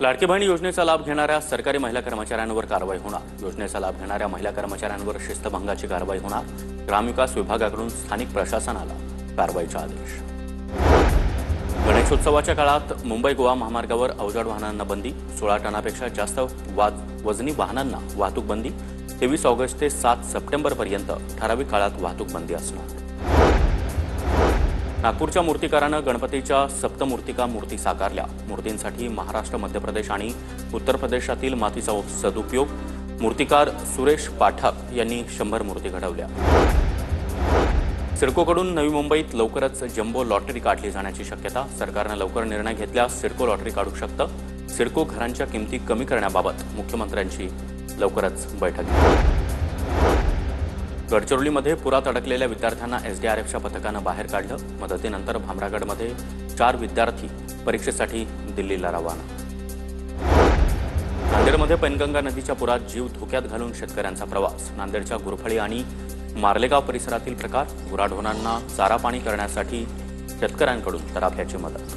लाडकी बहीण योजनेचा लाभ घेणाऱ्या सरकारी महिला कर्मचाऱ्यांवर कारवाई होणार। योजनेचा लाभ घेणाऱ्या महिला कर्मचाऱ्यांवर शिस्तभंगाची कारवाई होणार। ग्रामविकास विभागाकडून स्थानिक प्रशासनाला कारवाईचे आदेश। गणेशोत्सवाच्या काळात मुंबई गोवा महामार्गावर अवजड वाहनांना बंदी। 16 टनापेक्षा जास्त वजनी वाहनांना वाहतूक बंदी। 23 ऑगस्ट ते 7 सप्टेंबरपर्यंत ठराविक काळात वाहतूक बंदी असणार। नागपूरच्या मूर्तिकारानं गणपतीच्या सप्तमूर्तिका मूर्ती साकारल्या। मूर्तींसाठी महाराष्ट्र, मध्य प्रदेश आणि उत्तर प्रदेशातील मातीचा सदुपयोग। मूर्तिकार सुरेश पाठक यांनी 100 मूर्ती घडवल्या। सिडकोकडून नवी मुंबईत लवकरच जम्बो लॉटरी काढली जाण्याची शक्यता। सरकारनं लवकर निर्णय घेतल्यास सिडको लॉटरी काढू शकतं। सिडको घरांच्या किमती कमी करण्याबाबत मुख्यमंत्र्यांची लवकरच बैठक घेईल। गडचिरोलीमध्ये पुरात अडकलेल्या विद्यार्थ्यांना एसडीआरएफच्या पथकानं बाहेर काढलं। मदतीनंतर भामरागडमध्ये 4 विद्यार्थी परीक्षेसाठी दिल्लीला रवाना। नांदेडमध्ये पैनगंगा नदीच्या पुरात जीव धोक्यात घालून शेतकऱ्यांचा प्रवास। नांदेडच्या गुरफळी आणि मार्लेगाव परिसरातील प्रकार। गुराढोरांना चारा पाणी करण्यासाठी शेतकऱ्यांकडून तराफ्याची मदत।